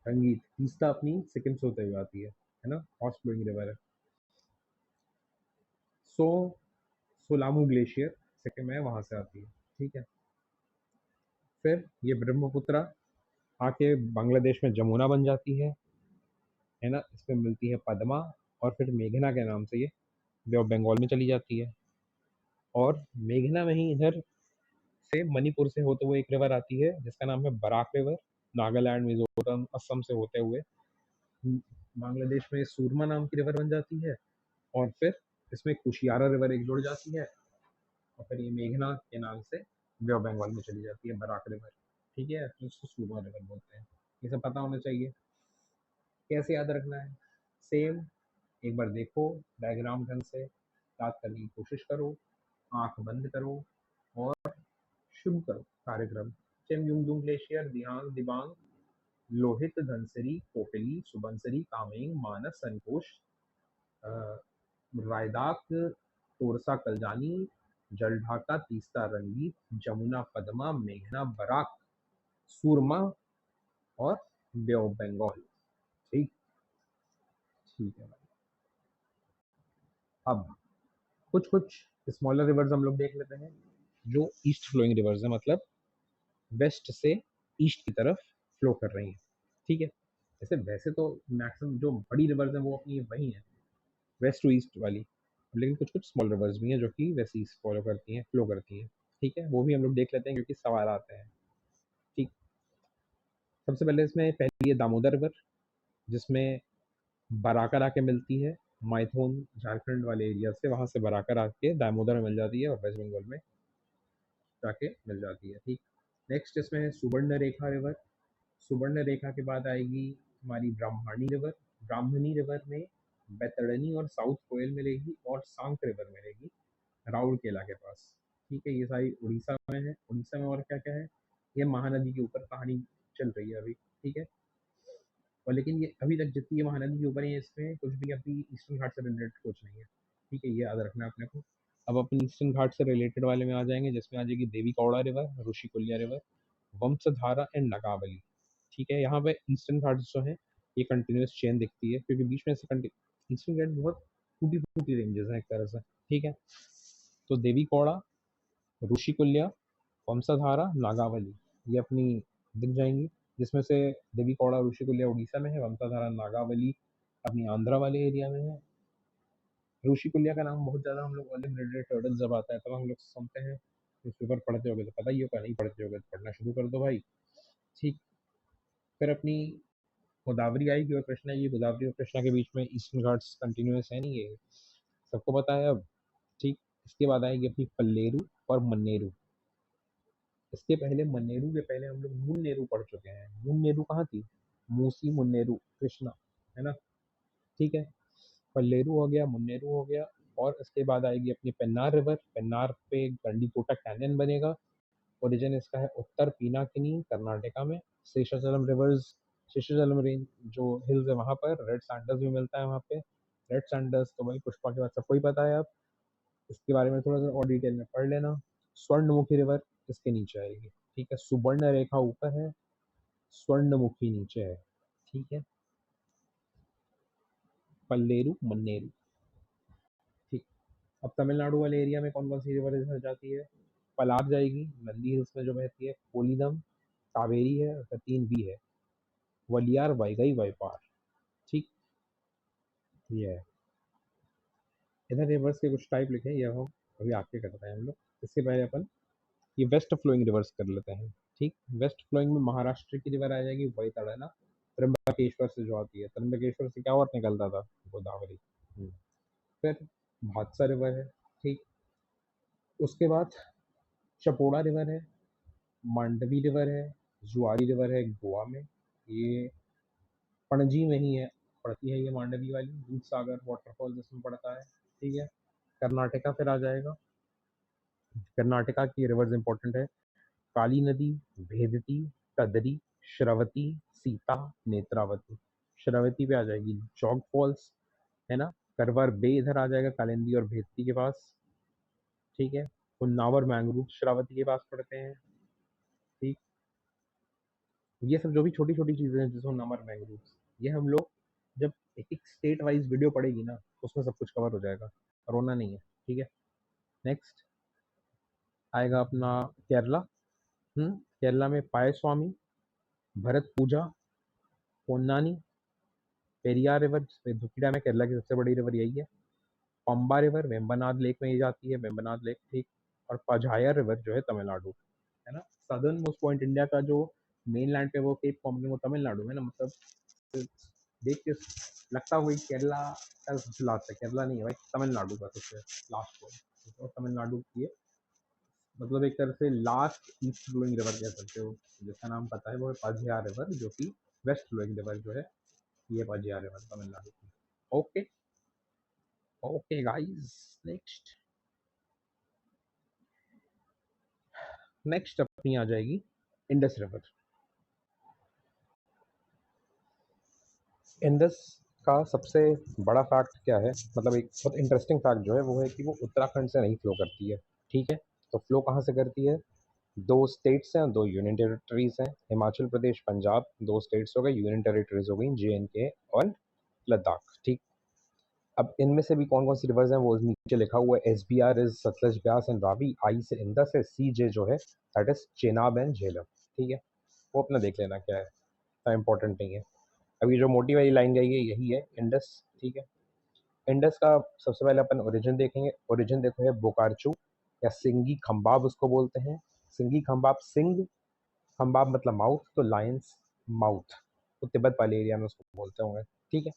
रंगीत। तीस्ता अपनी सिक्किम से होते हुए आती है ना, फास्ट फ्लोइंग रिवर है। सो सोलामू ग्लेशियर सिक्किम है, वहां से आती है, ठीक है। फिर ये ब्रह्मपुत्र आके बांग्लादेश में जमुना बन जाती है ना, इसमें मिलती है पद्मा, और फिर मेघना के नाम से ये बे ऑफ बंगाल में चली जाती है। और मेघना में ही इधर से मणिपुर से होते हुए एक रिवर आती है जिसका नाम है बराक रिवर, नागालैंड, मिजोरम, असम से होते हुए बांग्लादेश में सूरमा नाम की रिवर बन जाती है। और फिर इसमें कुशियारा रिवर एक जुड़ जाती है, और फिर ये मेघना के नाम से बे ऑफ बंगाल में चली जाती है, बराक रिवर, ठीक है, तो इसको सूरमा रिवर बोलते हैं। ये सब पता होना चाहिए। कैसे याद रखना है, सेम, एक बार देखो डायग्राम ढंग से याद करने की कोशिश करो, आंख बंद करो और शुरू करो कार्यक्रम। चेमयुंगडुंग ग्लेशियर, दिहांग, दिबांग, लोहित, धनसिरी, कोपिली, सुबनसिरी, कामेंग, मानस, संकोश, रायदाक, तोरसा, कलजानी, जलढाका, तीस्ता, रंगीत, जमुना, पदमा, मेघना, बराक, सूरमा, और बे ऑफ बंगाल, ठीक। ठीक है भाई, अब कुछ कुछ स्मॉलर रिवर्स हम लोग देख लेते हैं जो ईस्ट फ्लोइंग रिवर्स है, मतलब वेस्ट से ईस्ट की तरफ फ्लो कर रही हैं, ठीक है। जैसे वैसे तो मैक्सिमम जो बड़ी रिवर्स हैं वो अपनी वही हैं, वेस्ट टू ईस्ट वाली, लेकिन कुछ कुछ स्मॉल रिवर्स भी हैं जो कि वेस्ट ईस्ट फॉलो करती हैं, फ्लो करती हैं, ठीक है, वो भी हम लोग देख लेते हैं क्योंकि सवाल आते हैं। ठीक, सबसे पहले इसमें पहली है दामोदर रिवर, जिसमें बराकर आके मिलती है माइथोन झारखंड वाले एरिया से, वहां से बराकर आके दामोदर में मिल जाती है और वेस्ट बंगाल में जाके मिल जाती है। ठीक, नेक्स्ट इसमें है सुवर्ण रेखा रिवर। सुवर्ण रेखा के बाद आएगी हमारी ब्राह्मणी रिवर। ब्राह्मणी रिवर में बैतरणी और साउथ कोयल मिलेगी और सांक रिवर मिलेगी राउरकेला के पास। ठीक है, ये सारी उड़ीसा में है। उड़ीसा में और क्या क्या है, ये महानदी के ऊपर कहानी चल रही है अभी। ठीक है, और लेकिन ये अभी तक जितनी ये महानदी के ऊपर है, इसमें कुछ भी अभी ईस्टर्न घाट से रिलेटेड कुछ नहीं है। ठीक है, ये याद रखना है अपने को। अब अपन ईस्टर्न घाट से रिलेटेड वाले में आ जाएंगे, जिसमें आ जाएगी देवी कौड़ा river, Rushikulya river, Vamsadhara and Nagavali. ठीक है, यहाँ पे ईस्टर्न घाट्स जो है ये कंटिन्यूस चेन दिखती है, क्योंकि बीच में से ईस्टर्न घाट बहुत टूटी फूटी रेंजेस हैं एक तरह से। ठीक है, तो देवी कौड़ा, ऋषिकुल्या, वंशधारा, नागावली, ये अपनी दिख जाएंगी, जिसमें से देवी कौड़ा ऋषिकुल्या उड़ीसा में है, वंशधारा नागावली अपनी आंध्रा वाले एरिया में है। ऋषिकुल्या का नाम बहुत ज़्यादा हम लोग ओलिव रेडेड टर्टल जब आता है तब हम लोग सुनते हैं, न्यूज़पेपर पढ़ते होगे तो पता ही होगा, नहीं पढ़ते होगे तो पढ़ना शुरू कर दो भाई। ठीक, फिर अपनी गोदावरी आएगी और कृष्णा आएगी। गोदावरी और कृष्णा के बीच में ईस्टर्न घाट्स कंटिन्यूस है नहीं, ये सबको पता है अब। ठीक, इसके बाद आएगी अपनी पल्लेरू और मन्नेरू। इसके पहले मन्नेरू के पहले हम लोग मुन्नेरू पढ़ चुके हैं। मुन्नेरू कहाँ थी, मूसी मुन्नेरू कृष्णा, है ना। ठीक है, पल्लेरू हो गया, मुन्नेरू हो गया, और इसके बाद आएगी अपनी पेन्नार रिवर। पेन्नार पे गंडीकोटा कैनियन बनेगा। ओरिजिन इसका है उत्तर पिनाकिनी कर्नाटका में। शेषाचलम रिवर्स, शेषाचलम रेंज जो हिल्स है वहाँ पर रेड सैंडल्स भी मिलता है वहाँ पे। रेड सैंडल्स तो भाई पुष्पा के बाद सबको ही पता है। अब इसके बारे में थोड़ा सा और डिटेल में पढ़ लेना। स्वर्णमुखी रिवर इसके नीचे आएगी। ठीक है, सुवर्ण रेखा ऊपर है, स्वर्णमुखी नीचे है। ठीक है, पल्लेरू मन्नेरू। ठीक, अब तमिलनाडु वाले एरिया में कौन कौन सी रिवर इधर जाती है, पलार जाएगी नंदी हिल्स में जो बहती है, कोलीदम, कावेरी है, और तीन भी है, वलियार, वैगई, वैपार। ठीक, ये है। इधर रिवर्स के कुछ टाइप लिखे हैं, ये हम अभी आके करते हैं हम लोग। इससे पहले अपन ये वेस्ट फ्लोइंग रिवर्स कर लेते हैं। ठीक, वेस्ट फ्लोइंग में महाराष्ट्र की रिवर आ जाएगी वैतरणा, त्र्यंबकेश्वर से जो आती है। त्र्यंबकेश्वर से क्या और निकलता था, गोदावरी। फिर भादसा रिवर है। ठीक, उसके बाद चपोड़ा रिवर है, मांडवी रिवर है, जुआरी रिवर है गोवा में, ये पणजी में ही है, पड़ती है ये मांडवी वाली, दूध सागर वाटरफॉल जिसमें पड़ता है। ठीक है, कर्नाटका फिर आ जाएगा। कर्नाटका की रिवर्स इंपॉर्टेंट है, काली नदी, भेदती, कदरी, श्रवती, सीता, नेत्रावती। श्रवती पे आ जाएगी जॉग फॉल्स, है ना। करवर बे इधर आ जाएगा कालिंदी और भेदती के पास। ठीक है, उन्नावर मैंग्रोव श्रावती के पास पड़ते हैं। ठीक, ये सब जो भी छोटी छोटी चीजें हैं जैसे उन्नावर मैंग्रोव, ये हम लोग जब एक एक स्टेट वाइज वीडियो पड़ेगी ना, उसमें सब कुछ कवर हो जाएगा, रोना नहीं है। ठीक है, नेक्स्ट आएगा अपना केरला। केरला में पाय स्वामी, भरत पूजा, पोन्नानी, पेरियार रिवर जिसमें दुखी डैम है, केरला की सबसे बड़ी रिवर यही है। पंबा रिवर वेम्बनाड लेक में ही जाती है, वेम्बनाड लेक। ठीक, और पझायर रिवर जो है तमिलनाडु, है ना। सदर्न मोस्ट पॉइंट इंडिया का जो मेन लैंड पे वो केप पॉम्पकिन वो तमिलनाडु है ना, मतलब देख के लगता हुआ केरला का सबसे लास्ट है, केरला नहीं है भाई, तमिलनाडु का सबसे लास्ट पॉइंट, और तमिलनाडु की है, मतलब एक तरह से लास्ट ईस्ट फ्लोइंग रिवर कह सकते हो, जिसका नाम पता है वो है पझियार रिवर, जो कि वेस्ट फ्लोइंग रिवर जो है ये पझियार रिवर तमिलनाडु की। Okay, okay guys, next next अपनी आ जाएगी इंडस रिवर। इंडस का सबसे बड़ा फैक्ट क्या है, मतलब एक बहुत इंटरेस्टिंग फैक्ट जो है वो है कि वो उत्तराखंड से नहीं फ्लो करती है। ठीक है, तो फ्लो कहाँ से करती है, दो स्टेट्स हैं, दो यूनियन टेरिटरीज हैं, हिमाचल प्रदेश, पंजाब, दो स्टेट्स हो गए, यूनियन टेरिटरीज हो गई JNK और लद्दाख। ठीक, अब इनमें से भी कौन कौन सी रिवर्स हैं वो नीचे लिखा हुआ है। SBR is Sutlej, Beas and Ravi. I से इंदस है। CJ जो है that is Chenab and Jhelum. ठीक है, वो अपना देख लेना क्या है, इतना इंपॉर्टेंट नहीं है। अभी जो मोटी वाली लाइन गई है यही है इंडस। ठीक है, इंडस का सबसे पहले अपन ओरिजिन देखेंगे। ओरिजिन देखो है बोकार्चू, या सिंगी खंबाब उसको बोलते हैं। सिंगी खंबाब, सिंग खंबाब मतलब माउथ, तो लायंस माउथ, तो तिब्बत वाले एरिया में उसको बोलते होंगे। ठीक है,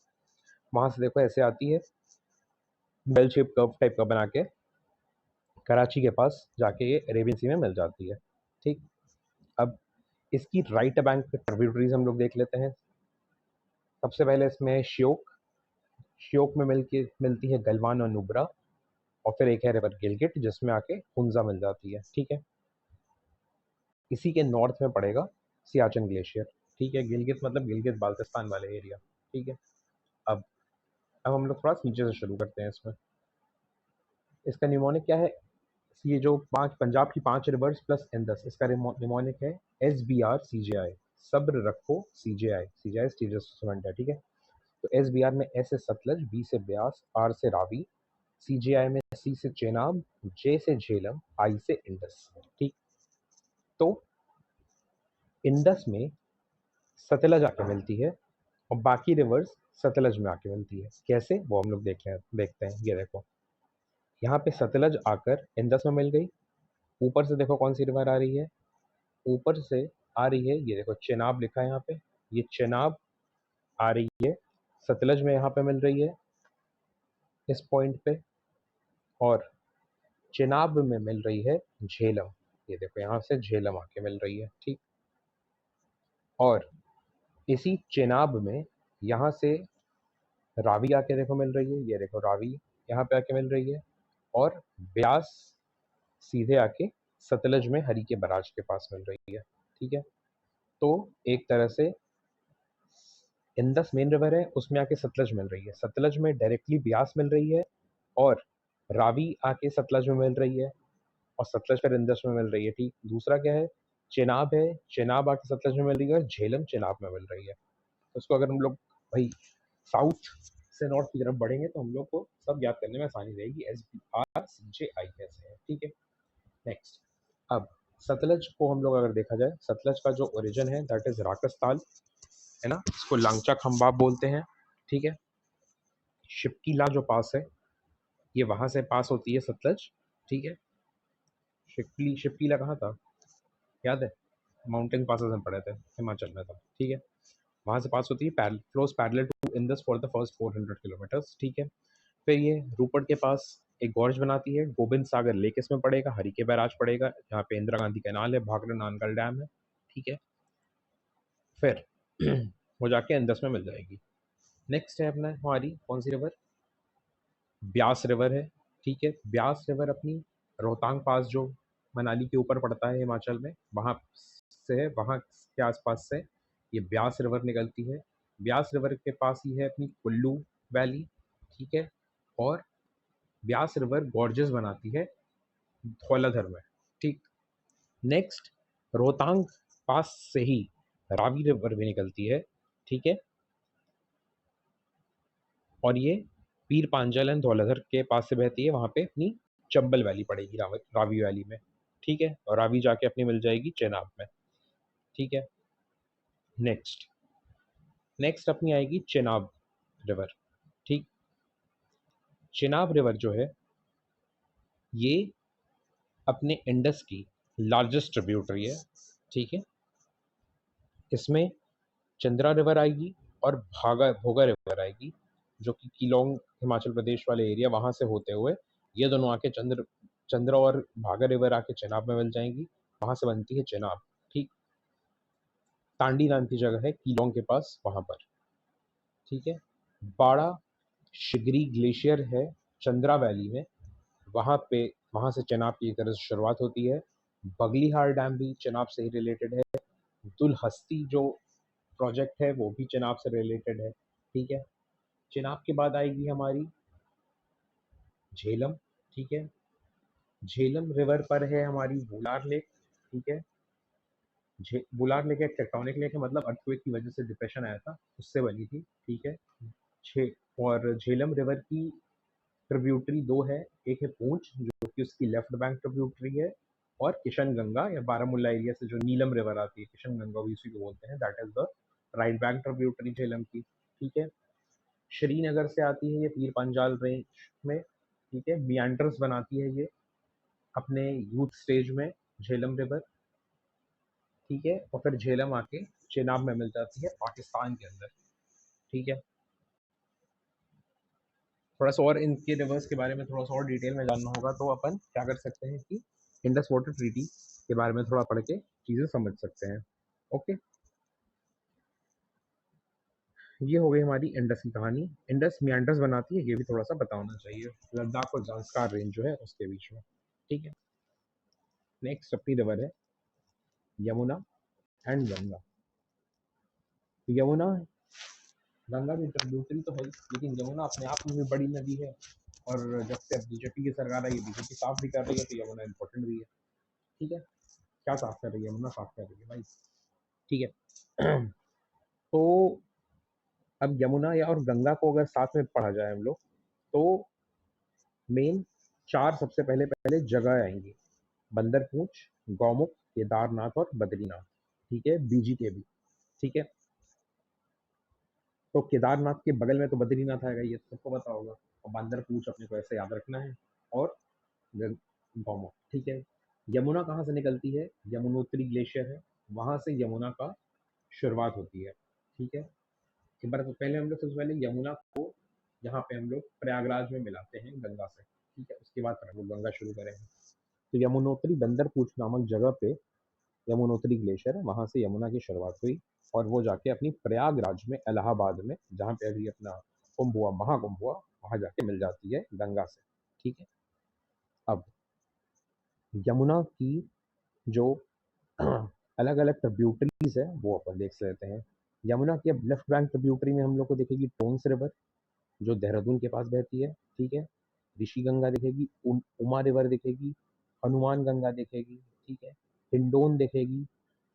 वहां से देखो ऐसे आती है, बेल शेप कर्व टाइप का बना के कराची के पास जाके ये अरेबियन सी में मिल जाती है। ठीक, अब इसकी राइट बैंक ट्रिब्यूटरीज हम लोग देख लेते हैं। सबसे पहले इसमें है श्योक। श्योक में मिलती है गलवान और नुब्रा, और फिर एक है रिवर गिलगिट जिसमें आके हुंजा मिल जाती है। ठीक है, इसी के नॉर्थ में पड़ेगा सियाचिन ग्लेशियर। ठीक है, गिलगित मतलब गिलगित बाल्टिस्तान वाले एरिया। ठीक है, अब हम लोग थोड़ा नीचे से शुरू करते हैं। इसमें इसका निमोनिक क्या है? ये जो पांच पंजाब की 5 रिवर्स प्लस इंडस, इसका निमोनिक है SBR CJI, सब्र रखो CJI। CJI स्टीरियस स्टूडेंट है। ठीक है, तो SBR में S से सतलज, B से ब्यास, R से रावी, CJI में C से चेनाब, J से झेलम, I से इंडस। ठीक, तो इंडस में सतलज आके मिलती है और बाकी रिवर्स सतलज में आके मिलती है। कैसे, वो हम लोग देखते हैं। ये देखो, यहाँ पे सतलज आकर इंडस में मिल गई। ऊपर से देखो कौन सी रिवर आ रही है, ऊपर से आ रही है, ये देखो चेनाब लिखा है यहाँ पे, ये चेनाब आ रही है सतलज में, यहाँ पे मिल रही है इस पॉइंट पे, और चेनाब में मिल रही है झेलम। ये देखो यहाँ से झेलम आके मिल रही है। ठीक, और इसी चेनाब में यहाँ से रावी आके देखो मिल रही है, ये देखो रावी यहाँ पे आके मिल रही है, और ब्यास सीधे आके सतलज में हरी के बराज के पास मिल रही है। ठीक है, तो एक तरह से इंडस मेन रिवर है, उसमें आके सतलज मिल रही है, सतलज में डायरेक्टली ब्यास मिल रही है, और रावी आके सतलज में मिल रही है, और सतलज फिर इंडस में मिल रही है। ठीक, दूसरा क्या है, चेनाब है, चेनाब आके सतलज में मिल रही है, और झेलम चेनाब में मिल रही है। तो उसको अगर हम लोग भाई साउथ से नॉर्थ की तरफ बढ़ेंगे तो हम लोग को सब याद करने में आसानी रहेगी। SBRCJI कैसे है। ठीक है, नेक्स्ट, अब सतलज को हम लोग अगर देखा जाए, सतलज का जो ओरिजिन है दैट इज राकस्ताल, है ना, इसको लांगचा खंबाब बोलते हैं। ठीक है, शिपकीला जो पास है ये वहां से पास होती है सतलज। ठीक है, शिपकीला कहाँ था याद है? माउंटेन पासेस में पड़े थे, हिमाचल में था। ठीक है, वहां से पास होती है, flows parallel to Indus for the first 400 kilometres. ठीक है, फिर ये रूपड़ के पास एक गॉर्ज बनाती है, गोविंद सागर लेक इसमें पड़ेगा, हरी के बैराज पड़ेगा, यहाँ पे इंदिरा गांधी कैनाल है, भाखड़ा नानगल डैम है। ठीक है, फिर वो जाके इंडस में मिल जाएगी। नेक्स्ट है अपना हमारी कौन सी रिवर, ब्यास रिवर है। ठीक है, ब्यास रिवर अपनी रोहतांग पास जो मनाली के ऊपर पड़ता है हिमाचल में, वहाँ से है, वहाँ के आसपास से ये ब्यास रिवर निकलती है। ब्यास रिवर के पास ही है अपनी कुल्लू वैली। ठीक है, और ब्यास रिवर गॉर्जेस बनाती है धौलाधर में। ठीक, नेक्स्ट, रोहतांग पास से ही रावी रिवर भी निकलती है। ठीक है, और ये पीर पांजल एंड धौलाधर के पास से बहती है, वहाँ पे अपनी चंबल वैली पड़ेगी रावी वैली में। ठीक है, और रावी जाके अपनी मिल जाएगी चेनाब में। ठीक है, नेक्स्ट नेक्स्ट अपनी आएगी चेनाब रिवर। ठीक, चेनाब रिवर जो है ये अपने इंडस की लार्जेस्ट ट्रिब्यूटरी है। ठीक है, इसमें चंद्रा रिवर आएगी और भोगा रिवर आएगी, जो कि किलोंग हिमाचल प्रदेश वाले एरिया वहां से होते हुए ये दोनों आके चंद्रा और भागा रिवर आके चेनाब में मिल जाएंगी, वहां से बनती है चेनाब। ठीक, तांडी नाम की जगह है किलोंग के पास वहां पर। ठीक है, बाड़ा शिगरी ग्लेशियर है चंद्रा वैली में, वहां से चेनाब की एक तरह से शुरुआत होती है। बगलीहार डैम भी चेनाब से ही रिलेटेड है। दुलहस्ती जो प्रोजेक्ट है वो भी चेनाब से रिलेटेड है। ठीक है, चेनाब के बाद आएगी हमारी झेलम। ठीक है, झेलम रिवर पर है हमारी बुलार लेक। ठीक है, बुलार लेक एक टेक्टोनिक लेक है, मतलब अर्थक्वेक की वजह से डिप्रेशन आया था उससे बनी थी। ठीक है, छे और झेलम रिवर की ट्रिब्यूटरी दो है, एक है पूंछ जो कि उसकी लेफ्ट बैंक ट्रिब्यूटरी है, और किशन गंगा या बारामूला एरिया से जो नीलम रिवर आती है, किशन गंगा भी उसी को बोलते हैं, that is the right bank tributary Jhelum की। ठीक है, श्रीनगर से आती है ये पीर पंजाल रेंज में। ठीक है, मियांडर्स बनाती है ये अपने यूथ स्टेज में झेलम रिवर, ठीक है, और फिर झेलम आके चेनाब में मिल जाती है पाकिस्तान के अंदर, ठीक है। थोड़ा सा और इनके रिवर्स के बारे में थोड़ा सा और डिटेल में जानना होगा तो अपन क्या कर सकते हैं कि इंडस वाटर ट्रीटी के बारे में थोड़ा पढ़ के चीज़ें समझ सकते हैं। ओके, ये हो गई हमारी इंडस की कहानी। इंडस मियांडर्स बनाती है, ये भी थोड़ा सा बताना चाहिए, लद्दाख और ज़ांस्कार रेंज जो है उसके बीच में, ठीक है। नेक्स्ट अपनी रिवर है यमुना एंड गंगा। तो यमुना गंगा की ट्रिब्यूटरी तो है, लेकिन यमुना अपने आप में भी बड़ी नदी है, और जब से अब बीजेपी की सरकार आई है, बीजेपी साफ भी कर रही है, तो यमुना इंपॉर्टेंट भी है, ठीक है। क्या साफ कर रही है? यमुना साफ कर रही है भाई, ठीक है। तो अब यमुना या और गंगा को अगर साथ में पढ़ा जाए हम लोग, तो मेन चार सबसे पहले पहले जगह आएंगी, बंदरपूंछ, गौमुख, केदारनाथ और बद्रीनाथ, ठीक है, बीजी के भी, ठीक है। तो केदारनाथ के बगल में तो बद्रीनाथ आएगा, ये तो सबको पता होगा, और बंदरपूंछ अपने को ऐसे याद रखना है, और गौमुख, ठीक है। यमुना कहाँ से निकलती है? यमुनोत्री ग्लेशियर है, वहां से यमुना का शुरुआत होती है, ठीक है। एक बार तो पहले हम लोग सबसे पहले यमुना को यहाँ पे हम लोग प्रयागराज में मिलाते हैं गंगा से, ठीक है, उसके बाद फिर हम लोग गंगा शुरू करेंगे। तो यमुनोत्री बंदरपूछ नामक जगह पे यमुनोत्री ग्लेशियर है, वहां से यमुना की शुरुआत हुई, और वो जाके अपनी प्रयागराज में, इलाहाबाद में, जहाँ पे अभी अपना कुंभ हुआ, महाकुंभ हुआ, वहां जाके मिल जाती है गंगा से, ठीक है। अब यमुना की जो अलग अलग ट्रिब्यूटरीज है वो अपन देख लेते हैं। यमुना की अब लेफ्ट बैंक ट्रिब्यूटरी में हम लोग को दिखेगी टोन्स रिवर, जो देहरादून के पास बहती है, ठीक है। ऋषि गंगा दिखेगी, उमा रिवर दिखेगी, हनुमान गंगा दिखेगी, ठीक है। हिंडोन दिखेगी,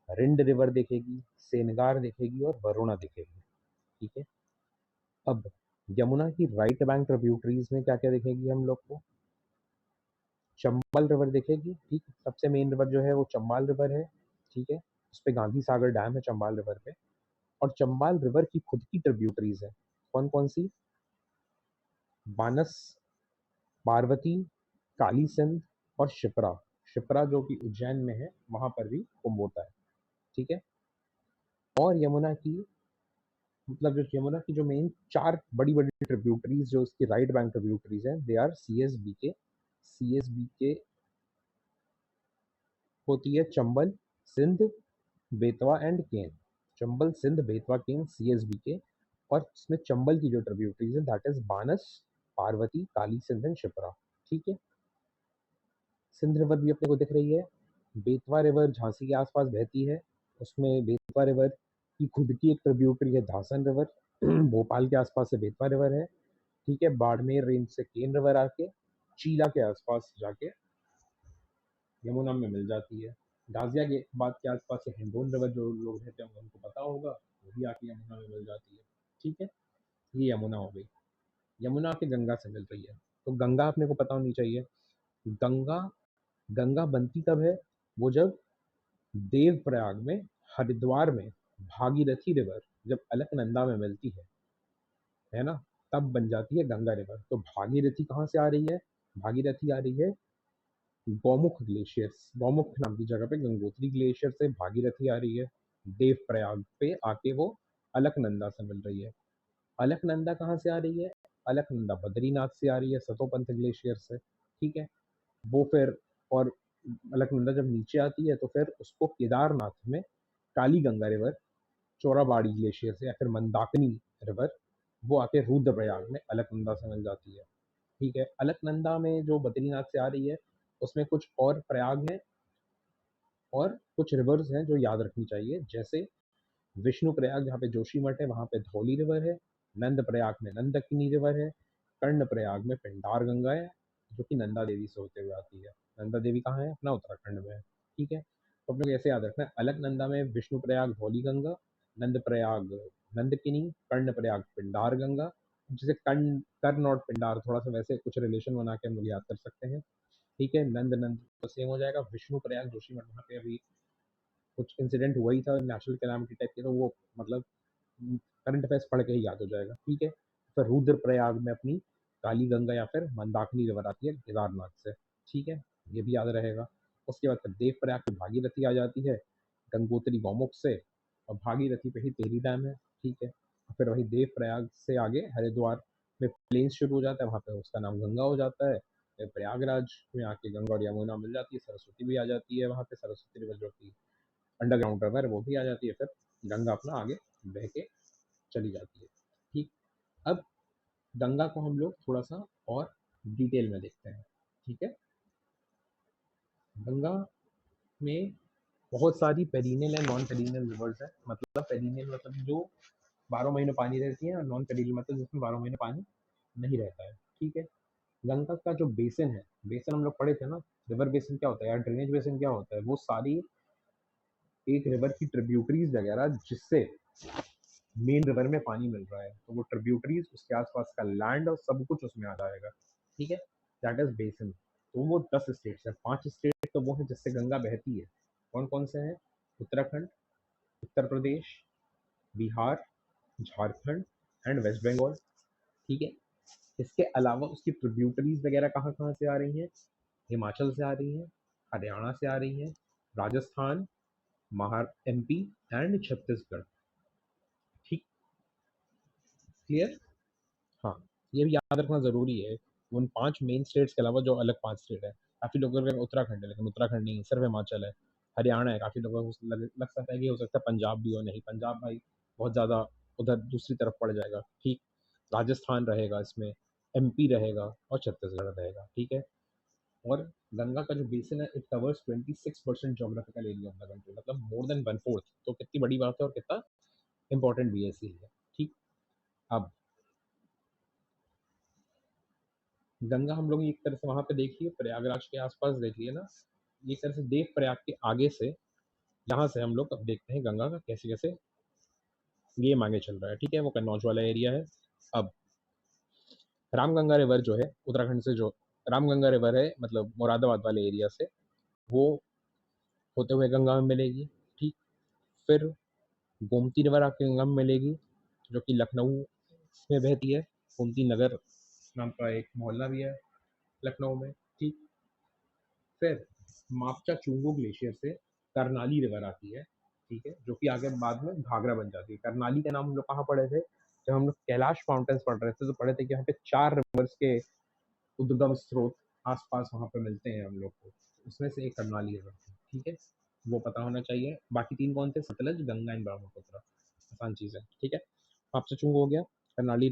रिंड रिवर दिखेगी, सेनगार दिखेगी और वरुणा दिखेगी, ठीक है। अब यमुना की राइट बैंक ट्रिब्यूटरीज में क्या क्या दिखेगी हम लोग को? चंबल रिवर दिखेगी, ठीक, सबसे मेन रिवर जो है वो चंबल रिवर है, ठीक है। उस पे गांधी सागर डैम है चंबल रिवर पे, और चंबल रिवर की खुद की ट्रिब्यूटरीज है, कौन कौन सी? बानस, पार्वती, काली सिंध और शिप्रा। शिप्रा जो कि उज्जैन में है, वहां पर भी कुंभ होता है, ठीक है। और यमुना की, मतलब जो यमुना की जो मेन चार बड़ी बड़ी ट्रिब्यूटरीज जो उसकी राइट बैंक ट्रिब्यूटरीज हैं, they are C S B K होती है Chambal, Sindh, Betwa and Ken. Chambal, Sindh, Betwa, Ken, C S B K. और इसमें चंबल की जो ट्रिब्यूटरीज है that is Banas, Parvati, Kali Sindh and Shipra, ठीक है। सिंध रिवर भी अपने को दिख रही है। बेतवा रिवर झांसी के आसपास बहती है, उसमें बेतवा रिवर की खुद की एक ट्रिब्यूटरी है धासन रिवर। भोपाल के आसपास से बेतवा रिवर है, ठीक है। बाड़मेर रेंज से केन रिवर आके चीला के आसपास जाके यमुना में मिल जाती है। गाजियाबाद के आसपास से हिंडोन रिवर जो लोग रहते हैं उनको पता होगा, वो भी आके यमुना में मिल जाती है, ठीक है। ये यमुना हो गई। यमुना आके गंगा से मिल रही है, तो गंगा अपने को पता होनी चाहिए। गंगा, गंगा बनती कब है? वो जब देवप्रयाग में, हरिद्वार में भागीरथी रिवर जब अलकनंदा में मिलती है ना, तब बन जाती है गंगा रिवर। तो भागीरथी कहाँ से आ रही है? भागीरथी आ रही है गौमुख ग्लेशियर, गौमुख नाम की जगह पे गंगोत्री ग्लेशियर से भागीरथी आ रही है, देवप्रयाग पे आके वो अलकनंदा से मिल रही है। अलकनंदा कहाँ से आ रही है? अलकनंदा बद्रीनाथ से आ रही है, सतोपंथ ग्लेशियर से, ठीक है। वो फिर, और अलकनंदा जब नीचे आती है तो फिर उसको केदारनाथ में काली गंगा रिवर, चोराबाड़ी ग्लेशियर से, या फिर मंदाकिनी रिवर, वो आके रुद्रप्रयाग में अलकनंदा से मिल जाती है, ठीक है। अलकनंदा में जो बद्रीनाथ से आ रही है उसमें कुछ और प्रयाग हैं और कुछ रिवर्स हैं जो याद रखनी चाहिए, जैसे विष्णु प्रयाग जहाँ पे जोशीमठ है वहाँ पे धौली रिवर है, नंद प्रयाग में नंदकिनी रिवर है, कर्ण प्रयाग में पिंडार गंगा है जो कि नंदा देवी से होते हुए आती है। नंदा देवी कहाँ है? अपना उत्तराखंड में है, ठीक है। तो अपने को ऐसे याद रखना है, अलकनंदा में विष्णु प्रयाग धौली गंगा, नंद प्रयाग नंदकिनी, कर्ण प्रयाग पिंडार गंगा। जैसे कर्ण और पिंडार थोड़ा सा वैसे कुछ रिलेशन बना के हम लोग याद कर सकते हैं, ठीक है। नंद नंद तो सेम हो जाएगा। विष्णु प्रयाग जोशीमठ, वहाँ पे अभी कुछ इंसिडेंट हुआ ही था नेचुरल कैलामिटी टाइप के, तो वो मतलब करंट अफेयर्स पढ़ के ही याद हो जाएगा, ठीक है। फिर रुद्रप्रयाग में अपनी काली गंगा या फिर मंदाकिनी रिवर आती है केदारनाथ से, ठीक है। ये भी याद रहेगा। उसके बाद फिर देवप्रयाग पे भागीरथी आ जाती है, गंगोत्री गौमुख से, और भागीरथी पे ही टिहरी डैम है, ठीक है। और फिर वही देवप्रयाग से आगे हरिद्वार में प्लेन्स शुरू हो जाता है, वहाँ पे उसका नाम गंगा हो जाता है। फिर प्रयागराज में आके गंगा और यमुना मिल जाती है, सरस्वती भी आ जाती है वहाँ पे, सरस्वती रिवर जो कि अंडरग्राउंड रिवर वो भी आ जाती है, फिर गंगा अपना आगे बह के चली जाती है, ठीक। अब गंगा को हम लोग थोड़ा सा और डिटेल में देखते हैं, ठीक है। गंगा में बहुत सारी perennial and non perennial rivers है। मतलब पेरिनियल मतलब जो 12 महीने पानी रहती है, और नॉन पेरिनियल मतलब जिसमें 12 महीने पानी नहीं रहता है, ठीक है। गंगा का जो बेसिन है, बेसिन हम लोग पढ़े थे ना, रिवर बेसिन क्या होता है या ड्रेनेज बेसिन क्या होता है, वो सारी एक रिवर की ट्रिब्यूटरीज वगैरह जिससे मेन रिवर में पानी मिल रहा है, तो वो ट्रिब्यूटरीज, उसके आसपास का लैंड और सब कुछ उसमें आ जाएगा, ठीक है। That is basin. तो वो 10 स्टेट्स है, 5 स्टेट तो वो है जिससे गंगा बहती है। कौन कौन से हैं? उत्तराखंड, उत्तर प्रदेश, बिहार, झारखंड एंड वेस्ट बंगाल, ठीक है। इसके अलावा उसकी ट्रिब्यूटरीज वगैरह कहाँ कहाँ से आ रही हैं? हिमाचल से आ रही हैं, हरियाणा से आ रही हैं, राजस्थान, एमपी एंड छत्तीसगढ़, ठीक। क्लियर? हाँ, ये भी याद रखना ज़रूरी है। उन 5 मेन स्टेट्स के अलावा जो अलग 5 स्टेट है, काफ़ी लोगों को लगेगा उत्तराखंड है, लेकिन उत्तराखंड नहीं, सिर्फ हिमाचल है। हरियाणा है, काफ़ी लोगों को लग सकता है कि हो सकता है पंजाब भी हो, नहीं, पंजाब भाई बहुत ज़्यादा उधर दूसरी तरफ पड़ जाएगा, ठीक। राजस्थान रहेगा इसमें, एमपी रहेगा और छत्तीसगढ़ रहेगा, ठीक है। और गंगा का जो बेसिन है, it covers 26% geographical area of the country, मतलब मोर देन 1/4। तो कितनी बड़ी बात है और कितना इंपॉर्टेंट भी है इसीलिए, ठीक। अब गंगा हम लोग एक तरह से वहाँ पे देखिए, प्रयागराज के आसपास देखिए ना, एक तरह से देव प्रयाग के आगे से, यहाँ से हम लोग अब देखते हैं गंगा का कैसे कैसे गेम आगे चल रहा है, ठीक है। वो कन्नौज वाला एरिया है। अब रामगंगा रिवर जो है उत्तराखंड से, जो रामगंगा रिवर है मतलब मुरादाबाद वाले एरिया से, वो होते हुए गंगा में मिलेगी, ठीक। फिर गोमती रिवर आके गंगा में मिलेगी, जो कि लखनऊ में बहती है। गोमती नगर नाम का एक मोहल्ला भी है लखनऊ में, ठीक। फिर मापचा चुंगू ग्लेशियर से करनाली रिवर आती है, ठीक है, जो कि आगे बाद में घाघरा बन जाती है। करनाली का नाम हम लोग कहाँ पढ़े थे? जब हम लोग कैलाश माउंटेन्स पढ़ रहे थे, तो पढ़े थे कि यहाँ पे 4 रिवर्स के उद्गम स्रोत आसपास वहाँ पे मिलते हैं हम लोग को, उसमें से एक करनाली रिवर थी, ठीक है। वो पता होना चाहिए। बाकी 3 कौन थे? सतलज, गंगा एंड ब्रह्मपुत्र। आसान चीज़ है, ठीक है। मापचा चुंग हो गया। करनाली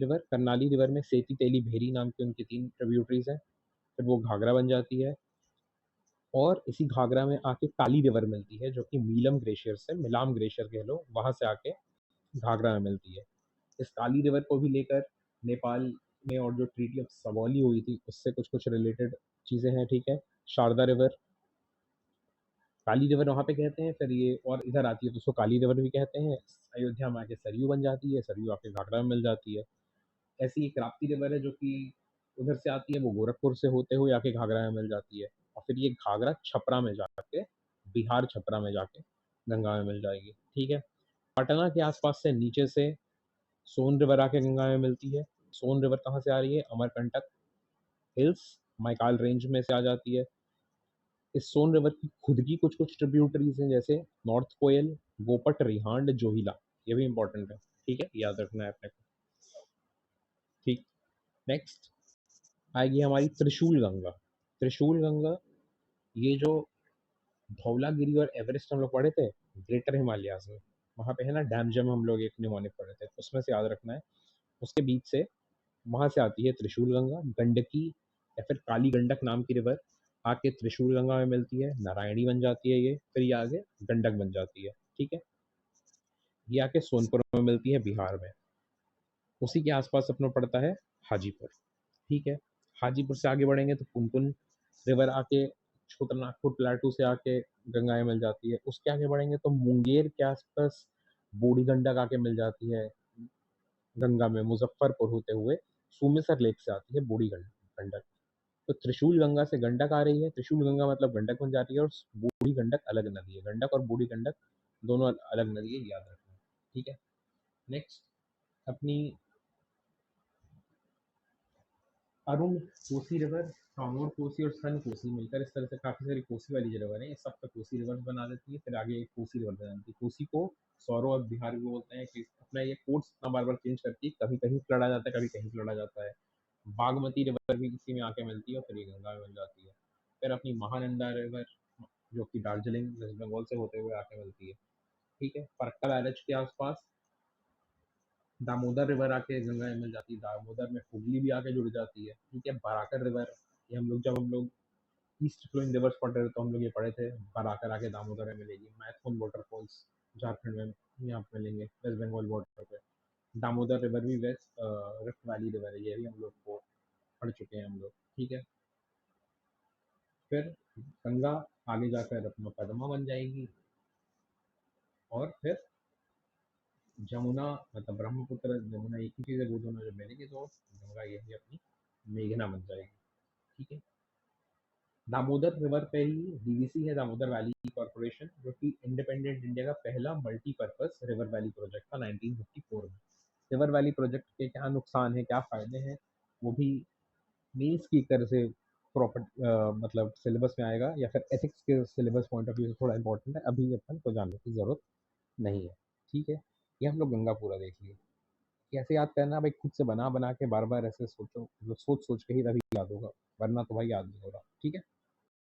रिवर में सेती, तेली, भेरी नाम की उनकी 3 ट्रिब्यूटरीज हैं। फिर वो घाघरा बन जाती है, और इसी घाघरा में आके काली रिवर मिलती है, जो कि मीलम ग्लेशियर से, मिलाम ग्लेशियर कह लो, वहाँ से आके घाघरा में मिलती है। इस काली रिवर को भी लेकर नेपाल में और जो ट्रीटी ऑफ सबौली हुई थी, उससे कुछ कुछ रिलेटेड चीज़ें हैं, ठीक है। शारदा रिवर, काली रिवर वहाँ पे कहते हैं, फिर ये और इधर आती है तो उसको काली रिवर भी कहते हैं। अयोध्या में आके सरयू बन जाती है, सरयू आके घाघरा में मिल जाती है। ऐसी एक राप्ती रिवर है जो कि उधर से आती है, वो गोरखपुर से होते हुए आके घाघरा में मिल जाती है, और फिर ये घाघरा छपरा में जाके, बिहार छपरा में जाके गंगा में मिल जाएगी, ठीक है। पटना के आसपास से नीचे से सोन रिवर आके गंगा में मिलती है। सोन रिवर कहाँ से आ रही है? अमरकंटक हिल्स, मैकाल रेंज में से आ जाती है। इस सोन रिवर की खुद की कुछ कुछ ट्रिब्यूटरीज हैं, जैसे नॉर्थ कोयल, गोपट, रिहांड, जोहिला। ये भी इंपॉर्टेंट है, ठीक है, याद रखना है अपने को, ठीक। नेक्स्ट आएगी हमारी त्रिशूल गंगा। त्रिशूल गंगा, ये जो धौलागिरी और एवरेस्ट हम लोग पढ़े थे ग्रेटर हिमालयाज में, वहाँ पे है ना डैम जम, हम लोग एक निमोनिक पढ़े थे, उसमें से याद रखना है। उसके बीच से वहाँ से आती है त्रिशूल गंगा। गंडकी या फिर काली गंडक नाम की रिवर आके त्रिशूल गंगा में मिलती है, नारायणी बन जाती है ये, फिर ये आगे गंडक बन जाती है, ठीक है। ये आके सोनपुर में मिलती है बिहार में। उसी के आसपास अपना पड़ता है हाजीपुर, ठीक है। हाजीपुर से आगे बढ़ेंगे तो पुनपुन रिवर आके छोटानागपुर प्लेटू से आके गंगा में मिल जाती है। उसके आगे बढ़ेंगे तो मुंगेर के आसपास बूढ़ी गंडक आके मिल जाती है गंगा में, मुजफ्फरपुर होते हुए सूमेसर लेक से आती है बूढ़ी गंडक। तो त्रिशूल गंगा से गंडक आ रही है, त्रिशूल गंगा मतलब गंडक बन जाती है, और बूढ़ी गंडक अलग नदी है। गंडक और बूढ़ी गंडक दोनों अलग नदी है, याद रखना, ठीक है। नेक्स्ट अपनी अरुण कोसी रिवर कांगोर कोसी और सन कोसी मिलकर इस तरह से काफी सारी कोसी वाली जो रिवर है, इस सब पे कोसी रिवर्स बना देती है, फिर आगे एक कोसी रिवर बन जाती है। कोसी को सौरो और बिहार भी बोलते हैं कि अपना ये कोर्स इतना बार बार चेंज करती है, कभी कहीं फ्लड आ जाता है, कभी कहीं फ्लड आ जाता है। बागमती रिवर भी इसी में आके मिलती है और फिर ये गंगा में मिल जाती है। फिर अपनी महानंदा रिवर जो कि दार्जिलिंग वेस्ट बंगाल से होते हुए आके मिलती है। ठीक है, फरक्का बैरेज के आसपास दामोदर रिवर आके गंगा में मिल जाती है, दामोदर में हुगली भी आके जुड़ जाती है। ठीक है, बराकर रिवर, ये हम लोग ईस्ट फ्लोइंग रिवर्स पढ़ रहे थे तो हम लोग ये पढ़े थे, बराकर आके दामोदर में मिलेगी। मैथुन वाटरफॉल्स झारखंड में यहाँ पे मिलेंगे, वेस्ट बंगाल बॉर्डर पे। दामोदर रिवर भी वेस्ट रिफ्ट वैली रिवर है, ये भी हम लोग को पढ़ चुके हैं हम लोग। ठीक है, फिर गंगा आगे जाकर अपना पद्मा बन जाएगी, और फिर जमुना मतलब ब्रह्मपुत्र जमुना एक ही चीज़ है, वो दोनों जब मिलेंगे तो गंगा ये भी अपनी मेघना बन जाएगी। ठीक है, दामोदर रिवर पे ही डीवीसी है, दामोदर वैली कॉर्पोरेशन, जो कि इंडिपेंडेंट इंडिया का पहला मल्टीपर्पज रिवर वैली प्रोजेक्ट था 1954 में। रिवर वैली प्रोजेक्ट के क्या नुकसान है, क्या फायदे हैं, वो भी मीन्स की तरह से प्रॉपर मतलब सिलेबस में आएगा, या फिर एथिक्स के सिलेबस पॉइंट ऑफ व्यू से थोड़ा इंपॉर्टेंट है, अभी अपन को जानने की जरूरत नहीं है। ठीक है, ये हम लोग गंगा पूरा देख लिए। कैसे याद करना भाई, खुद से बना बना के बार बार ऐसे सोचो, मतलब सोच सोच के ही तभी याद होगा, वरना तो भाई याद नहीं होगा। ठीक है।